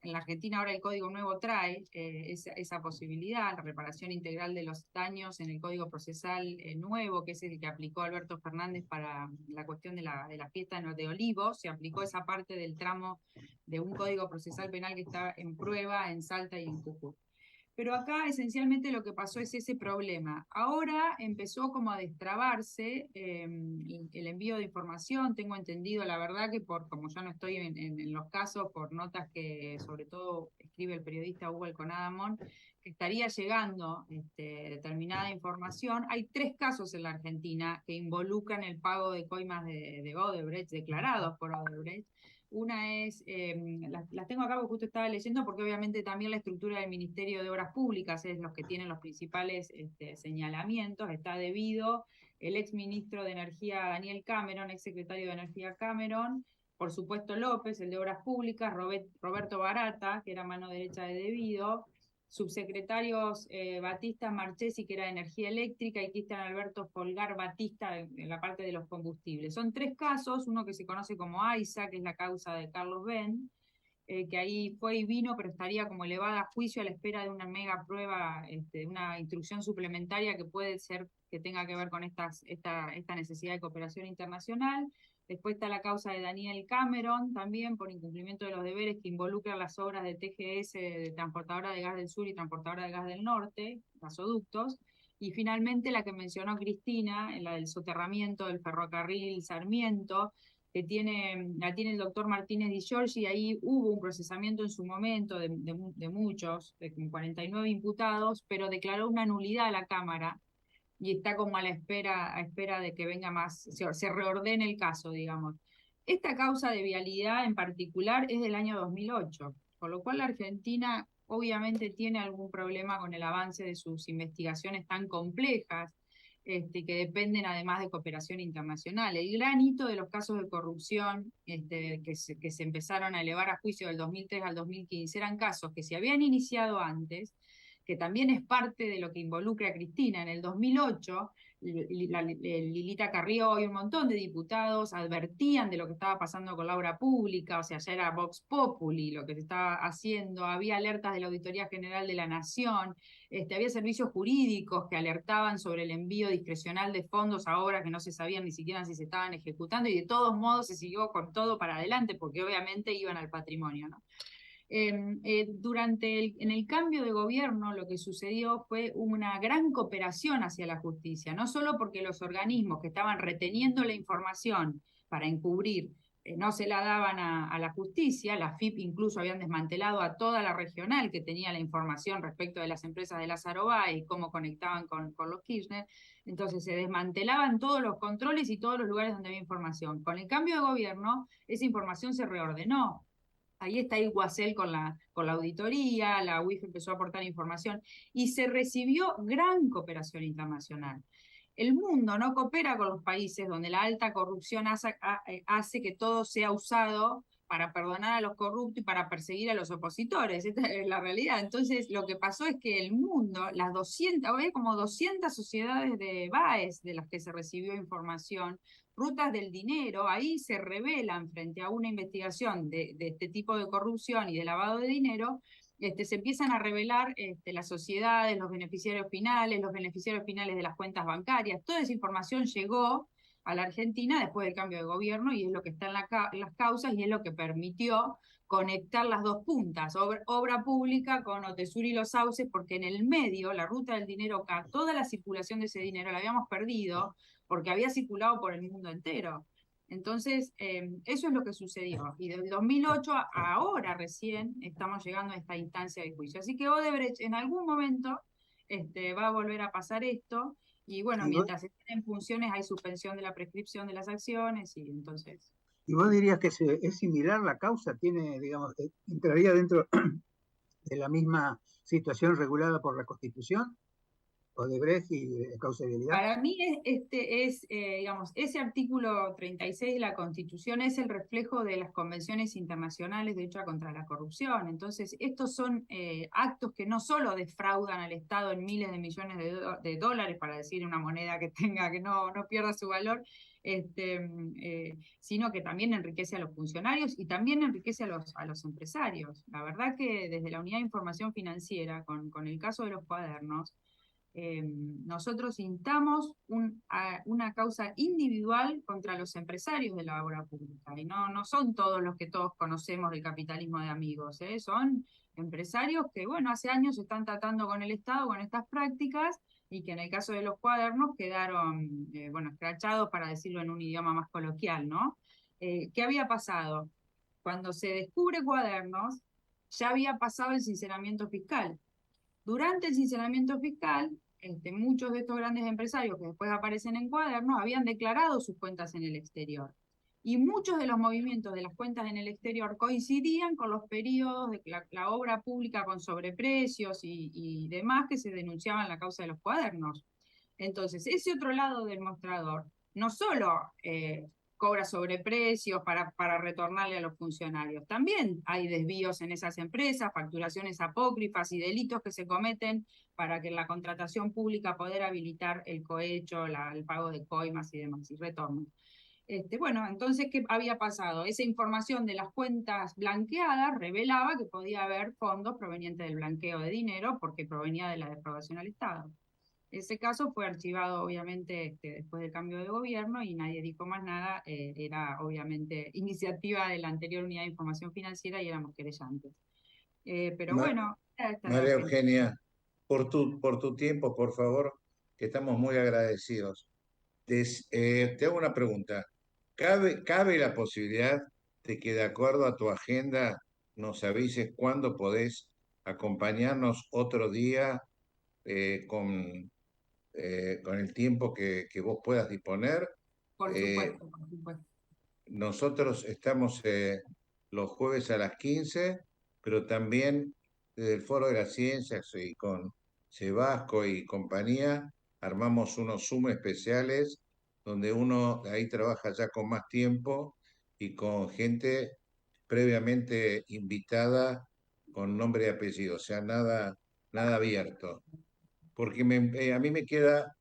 En la Argentina ahora el Código Nuevo trae esa posibilidad, la reparación integral de los daños en el Código Procesal nuevo, que es el que aplicó Alberto Fernández para la cuestión de la fiesta de Olivos. Se aplicó esa parte del tramo de un Código Procesal Penal que está en prueba en Salta y en Jujuy. Pero acá esencialmente lo que pasó es ese problema. Ahora empezó como a destrabarse el envío de información. Tengo entendido, la verdad, que como yo no estoy en los casos, por notas que sobre todo escribe el periodista Hugo Alconadamón, que estaría llegando determinada información. Hay 3 casos en la Argentina que involucran el pago de coimas de Odebrecht, declarados por Odebrecht. Una es, las tengo acá porque justo estaba leyendo, porque obviamente también la estructura del Ministerio de Obras Públicas es los que tienen los principales señalamientos. Está debido el ex ministro de Energía Daniel Cameron, ex secretario de Energía Cameron, por supuesto López, el de Obras Públicas, Roberto Barata, que era mano derecha de Debido, subsecretarios Batista Marchesi, que era de Energía Eléctrica, y Cristian Alberto Folgar Batista en la parte de los combustibles. Son 3 casos, uno que se conoce como AISA, que es la causa de Carlos Ben, que ahí fue y vino, pero estaría como elevada a juicio a la espera de una mega prueba, una instrucción suplementaria que puede ser que tenga que ver con esta necesidad de cooperación internacional. Después está la causa de Daniel Cameron, también por incumplimiento de los deberes que involucran las obras de TGS, de Transportadora de Gas del Sur y Transportadora de Gas del Norte, gasoductos. Y finalmente la que mencionó Cristina, la del soterramiento del ferrocarril Sarmiento, que la tiene el doctor Martínez Di Giorgi, y ahí hubo un procesamiento en su momento de muchos, de 49 imputados, pero declaró una nulidad a la Cámara, y está como a espera de que venga más, se reordene el caso, digamos. Esta causa de vialidad en particular es del año 2008, con lo cual la Argentina obviamente tiene algún problema con el avance de sus investigaciones tan complejas, que dependen además de cooperación internacional. El gran hito de los casos de corrupción que se empezaron a elevar a juicio del 2003 al 2015 eran casos que se habían iniciado antes, que también es parte de lo que involucra a Cristina. En el 2008, Lilita Carrió y un montón de diputados advertían de lo que estaba pasando con la obra pública, o sea, ya era Vox Populi lo que se estaba haciendo, había alertas de la Auditoría General de la Nación, había servicios jurídicos que alertaban sobre el envío discrecional de fondos a obras que no se sabían ni siquiera si se estaban ejecutando, y de todos modos se siguió con todo para adelante, porque obviamente iban al patrimonio, ¿no? En el cambio de gobierno lo que sucedió fue una gran cooperación hacia la justicia, no solo porque los organismos que estaban reteniendo la información para encubrir no se la daban a la justicia, la FIP incluso habían desmantelado a toda la regional que tenía la información respecto de las empresas de Lázaro Báez y cómo conectaban con los Kirchner, entonces se desmantelaban todos los controles y todos los lugares donde había información. Con el cambio de gobierno, esa información se reordenó. Ahí está Iguacel con la auditoría, la UIF empezó a aportar información y se recibió gran cooperación internacional. El mundo no coopera con los países donde la alta corrupción hace que todo sea usado para perdonar a los corruptos y para perseguir a los opositores. Esta es la realidad. Entonces, lo que pasó es que el mundo, había como 200 sociedades de Baez de las que se recibió información, rutas del dinero, ahí se revelan frente a una investigación de este tipo de corrupción y de lavado de dinero, se empiezan a revelar las sociedades, los beneficiarios finales de las cuentas bancarias. Toda esa información llegó a la Argentina después del cambio de gobierno, y es lo que está en las causas, y es lo que permitió conectar las dos puntas, obra pública con Otesur y Los Sauces, porque en el medio, la ruta del dinero acá, toda la circulación de ese dinero la habíamos perdido, porque había circulado por el mundo entero. Entonces, eso es lo que sucedió. Y del 2008 a ahora recién estamos llegando a esta instancia de juicio. Así que Odebrecht en algún momento va a volver a pasar esto. Y bueno, mientras estén en funciones hay suspensión de la prescripción de las acciones, y entonces... ¿Y vos dirías que es similar la causa? ¿Tiene, digamos, entraría dentro de la misma situación regulada por la Constitución? Odebrecht y causa de vialidad. Para mí digamos, ese artículo 36 de la Constitución es el reflejo de las convenciones internacionales de lucha contra la corrupción. Entonces, estos son actos que no solo defraudan al Estado en miles de millones de dólares, para decir una moneda que no pierda su valor, sino que también enriquece a los funcionarios y también enriquece a los empresarios. La verdad que desde la Unidad de Información Financiera, con el caso de los cuadernos, nosotros instamos una causa individual contra los empresarios de la obra pública, y no son todos los que todos conocemos del capitalismo de amigos, son empresarios que, bueno, hace años están tratando con el Estado con estas prácticas, y que en el caso de los cuadernos quedaron, escrachados, para decirlo en un idioma más coloquial, ¿no? ¿Qué había pasado? Cuando se descubre cuadernos, ya había pasado el sinceramiento fiscal. Durante el sinceramiento fiscal, muchos de estos grandes empresarios que después aparecen en cuadernos habían declarado sus cuentas en el exterior. Y muchos de los movimientos de las cuentas en el exterior coincidían con los periodos de la obra pública con sobreprecios y demás que se denunciaban en la causa de los cuadernos. Entonces, ese otro lado del mostrador no solo cobra sobreprecios para retornarle a los funcionarios. También hay desvíos en esas empresas, facturaciones apócrifas y delitos que se cometen para que en la contratación pública poder habilitar el cohecho, el pago de coimas y demás, y retornos. Bueno, entonces, ¿qué había pasado? Esa información de las cuentas blanqueadas revelaba que podía haber fondos provenientes del blanqueo de dinero porque provenía de la defraudación al Estado. Ese caso fue archivado, obviamente, después del cambio de gobierno y nadie dijo más nada. Era, obviamente, iniciativa de la anterior unidad de información financiera y éramos querellantes. Pero Ma- bueno, esta es la María Argentina. Eugenia, por tu tiempo, por favor, que estamos muy agradecidos. Te hago una pregunta. ¿Cabe la posibilidad de que de acuerdo a tu agenda nos avises cuándo podés acompañarnos otro día eh, con, con el tiempo que vos puedas disponer? Por Eh, supuesto, por supuesto. Nosotros estamos los jueves a las 15, pero también desde el Foro de las Ciencias y con Sebasco y compañía armamos unos Zoom especiales donde uno ahí trabaja ya con más tiempo y con gente previamente invitada con nombre y apellido, o sea, nada abierto. Porque a mí me queda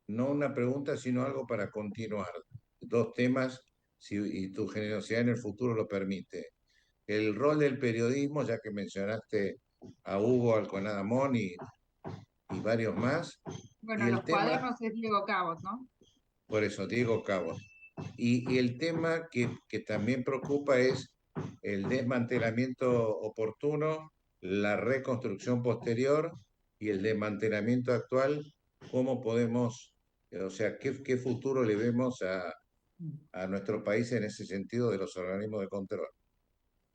no una pregunta, sino algo para continuar. Dos temas, y tu generosidad en el futuro lo permite. El rol del periodismo, ya que mencionaste a Hugo Alconadamón y varios más, y Bueno, el los tema, cuadernos es Diego Cabos, ¿no? por eso Diego Cabo, y el tema que también preocupa es el desmantelamiento oportuno, la reconstrucción posterior y el desmantelamiento actual, cómo podemos, o sea, qué futuro le vemos a nuestro país en ese sentido de los organismos de control.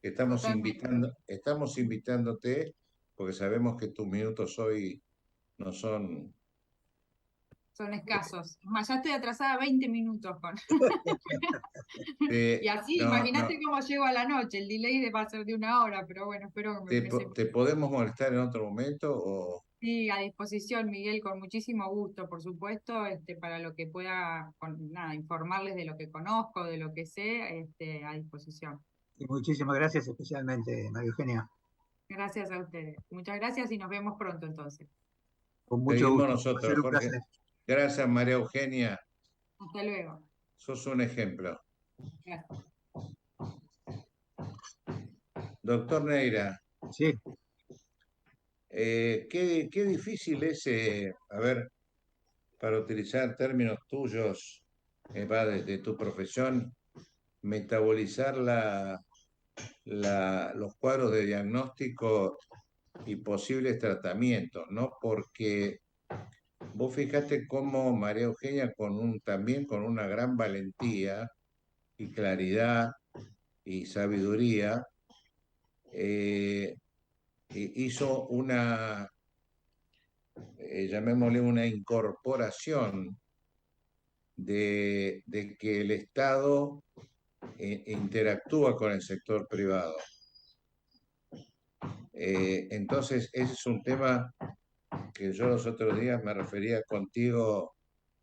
Totalmente. Estamos invitándote, porque sabemos que tus minutos hoy no son... Son escasos. Es más, ya estoy atrasada 20 minutos con. Y así, no, imagínate no, cómo llego a la noche. El delay va a ser de 1 hora, pero bueno, espero que me te podemos molestar en otro momento o... Sí, a disposición, Miguel, con muchísimo gusto, por supuesto, para lo que pueda, nada, informarles de lo que conozco, de lo que sé, a disposición. Y muchísimas gracias especialmente, María Eugenia. Gracias a ustedes. Muchas gracias y nos vemos pronto entonces. Con mucho Seguimos gusto. Va a nosotros, ser un Jorge. placer. Gracias, María Eugenia. Hasta luego. Sos un ejemplo. Gracias. Doctor Neira, Sí. qué difícil es, a ver, para utilizar términos tuyos, de tu profesión, metabolizar los cuadros de diagnóstico y posibles tratamientos, ¿no? Porque vos fijate cómo María Eugenia, también con una gran valentía y claridad y sabiduría, hizo llamémosle una incorporación de que el Estado interactúa con el sector privado. Entonces, ese es un tema que yo los otros días me refería contigo,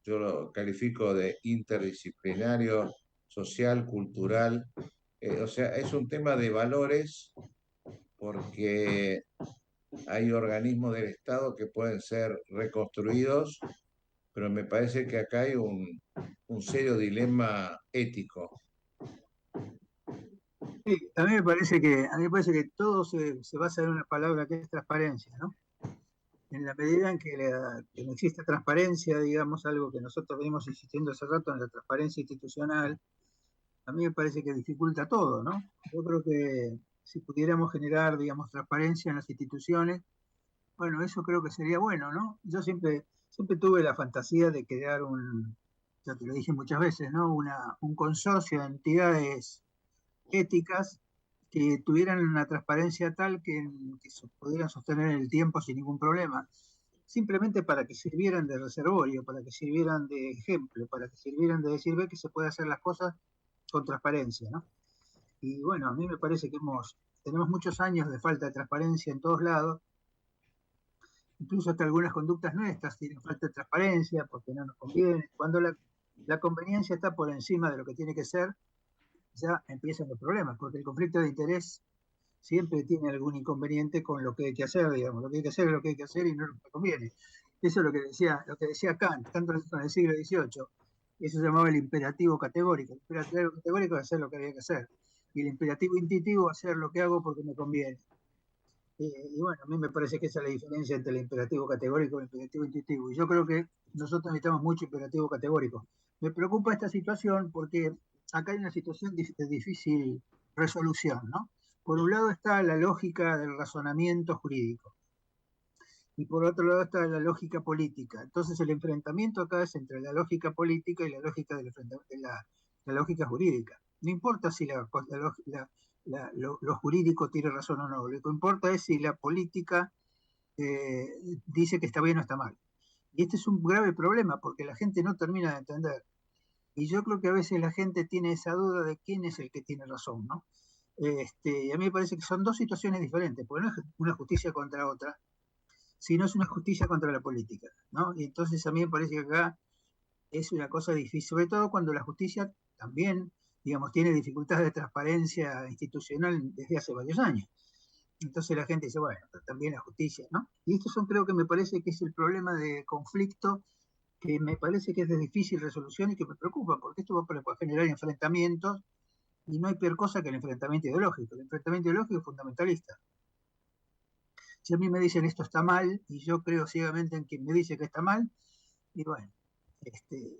yo lo califico de interdisciplinario, social, cultural. O sea, es un tema de valores porque hay organismos del Estado que pueden ser reconstruidos, pero me parece que acá hay un serio dilema ético. Sí, a mí me parece que todo se basa en una palabra que es transparencia, ¿no? En la medida en que no existe transparencia, digamos, algo que nosotros venimos insistiendo hace rato en la transparencia institucional, a mí me parece que dificulta todo, ¿no? Yo creo que si pudiéramos generar, digamos, transparencia en las instituciones, bueno, eso creo que sería bueno, ¿no? Yo siempre tuve la fantasía de crear ya te lo dije muchas veces, ¿no? Un consorcio de entidades éticas que tuvieran una transparencia tal que se pudieran sostener en el tiempo sin ningún problema, simplemente para que sirvieran de reservorio, para que sirvieran de ejemplo, para que sirvieran de decir, ve que se puede hacer las cosas con transparencia, ¿no? Y bueno, a mí me parece que tenemos muchos años de falta de transparencia en todos lados, incluso hasta algunas conductas nuestras tienen falta de transparencia porque no nos conviene. Cuando la conveniencia está por encima de lo que tiene que ser, ya empiezan los problemas, porque el conflicto de interés siempre tiene algún inconveniente con lo que hay que hacer, digamos, lo que hay que hacer es lo que hay que hacer y no lo que conviene. Eso es lo que decía Kant, tanto en el siglo XVIII. Eso se llamaba el imperativo categórico. El imperativo categórico es hacer lo que había que hacer. Y el imperativo intuitivo, hacer lo que hago porque me conviene. Y bueno, a mí me parece que esa es la diferencia entre el imperativo categórico y el imperativo intuitivo. Y yo creo que nosotros necesitamos mucho imperativo categórico. Me preocupa esta situación porque acá hay una situación de difícil resolución, ¿no? Por un lado está la lógica del razonamiento jurídico y por otro lado está la lógica política. Entonces el enfrentamiento acá es entre la lógica política y la lógica la lógica jurídica. No importa si lo jurídico tiene razón o no, lo que importa es si la política dice que está bien o está mal. Y este es un grave problema porque la gente no termina de entender. Y yo creo que a veces la gente tiene esa duda de quién es el que tiene razón, ¿no? A mí me parece que son dos situaciones diferentes, porque no es una justicia contra otra, sino es una justicia contra la política, ¿no? Y entonces a mí me parece que acá es una cosa difícil, sobre todo cuando la justicia también, digamos, tiene dificultades de transparencia institucional desde hace varios años. Entonces la gente dice, bueno, pero también la justicia, ¿no? Y esto creo que me parece que es el problema de conflicto que me parece que es de difícil resolución y que me preocupa, porque esto va a generar enfrentamientos y no hay peor cosa que el enfrentamiento ideológico. El enfrentamiento ideológico es fundamentalista. Si a mí me dicen esto está mal y yo creo ciegamente en quien me dice que está mal, y bueno,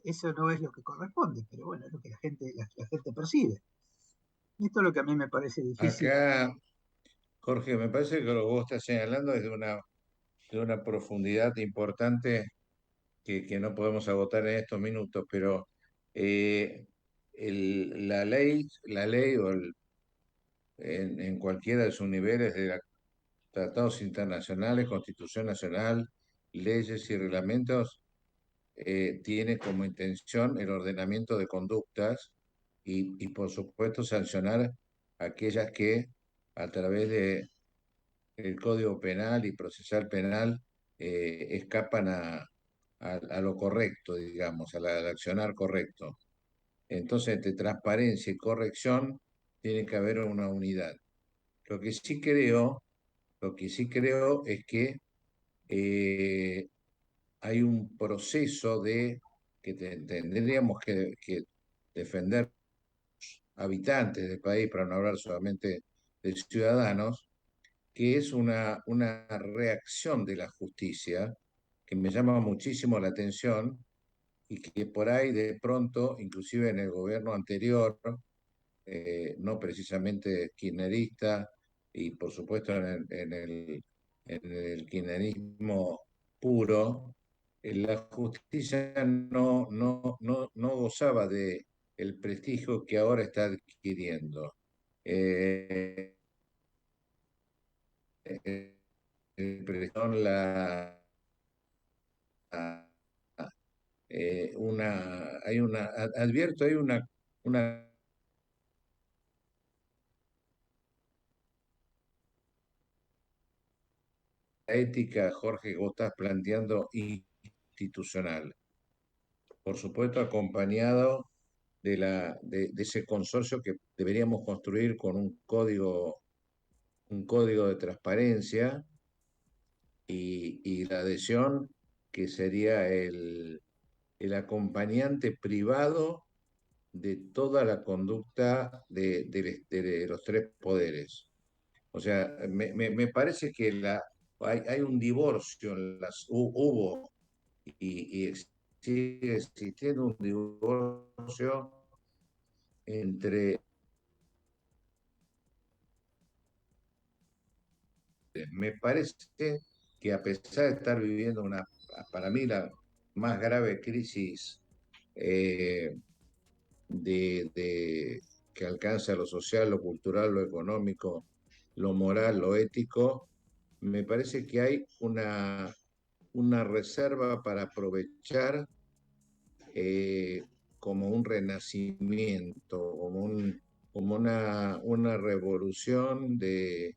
eso no es lo que corresponde, pero bueno, es lo que la gente percibe. Y esto es lo que a mí me parece difícil. Acá, Jorge, me parece que lo que vos estás señalando es de una profundidad importante que no podemos agotar en estos minutos, pero la ley en cualquiera de sus niveles de tratados internacionales, Constitución Nacional, leyes y reglamentos, tiene como intención el ordenamiento de conductas y por supuesto sancionar aquellas que a través del Código Penal y Procesal Penal escapan a lo correcto, digamos, al accionar correcto. Entonces, entre transparencia y corrección tiene que haber una unidad. Lo que sí creo es que hay un proceso que tendríamos que defender habitantes del país, para no hablar solamente de ciudadanos, que es una reacción de la justicia que me llama muchísimo la atención y que por ahí de pronto, inclusive en el gobierno anterior, no precisamente kirchnerista, y por supuesto en el kirchnerismo puro, la justicia no gozaba de el prestigio que ahora está adquiriendo. La, advierto, hay una ética, Jorge, que vos estás planteando institucional. Por supuesto, acompañado de ese consorcio que deberíamos construir con un código de transparencia y la adhesión, que sería el acompañante privado de toda la conducta de los tres poderes. O sea, me parece que hay un divorcio, hubo y sigue existiendo un divorcio entre... Me parece que a pesar de estar viviendo para mí, la más grave crisis que alcanza lo social, lo cultural, lo económico, lo moral, lo ético, me parece que hay una reserva para aprovechar como un renacimiento, como una revolución de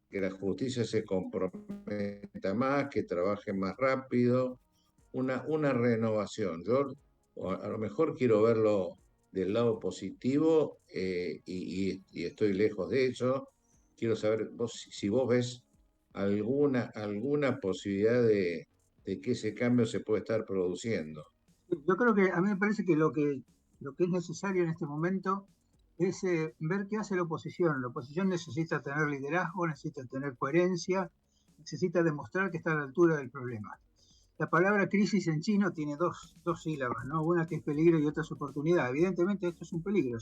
que la justicia se comprometa más, que trabaje más rápido, una renovación. Yo a lo mejor quiero verlo del lado positivo y estoy lejos de eso. Quiero saber si vos ves alguna posibilidad de que ese cambio se puede estar produciendo. Yo creo que a mí me parece que lo que es necesario en este momento es ver qué hace la oposición. La oposición necesita tener liderazgo, necesita tener coherencia, necesita demostrar que está a la altura del problema. La palabra crisis en chino tiene dos sílabas, ¿no? Una que es peligro y otra es oportunidad. Evidentemente esto es un peligro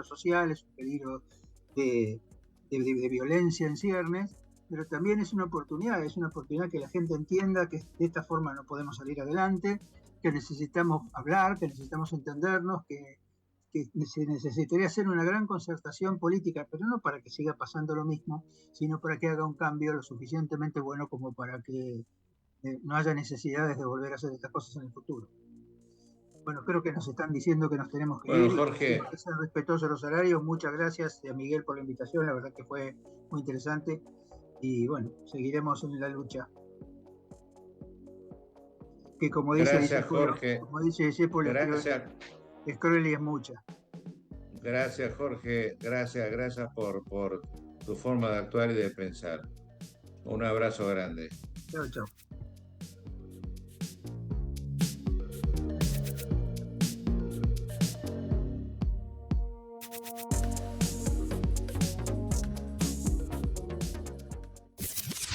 social, es un peligro de violencia en ciernes, pero también es una oportunidad que la gente entienda que de esta forma no podemos salir adelante, que necesitamos hablar, que necesitamos entendernos, que se necesitaría hacer una gran concertación política, pero no para que siga pasando lo mismo, sino para que haga un cambio lo suficientemente bueno como para que no haya necesidades de volver a hacer estas cosas en el futuro. Bueno, creo que nos están diciendo que nos tenemos que ir. Jorge. Hay que ser respetuosos de los horarios. Muchas gracias a Miguel por la invitación, la verdad que fue muy interesante. Y bueno, seguiremos en la lucha. Que como dice gracias, Jorge. Como dice Discépolo, Scrolli es mucha. Gracias, Jorge. Gracias por tu forma de actuar y de pensar. Un abrazo grande. Chao, chao.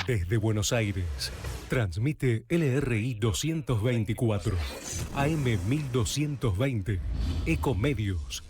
Desde Buenos Aires, transmite LRI 224, AM 1220, Ecomedios.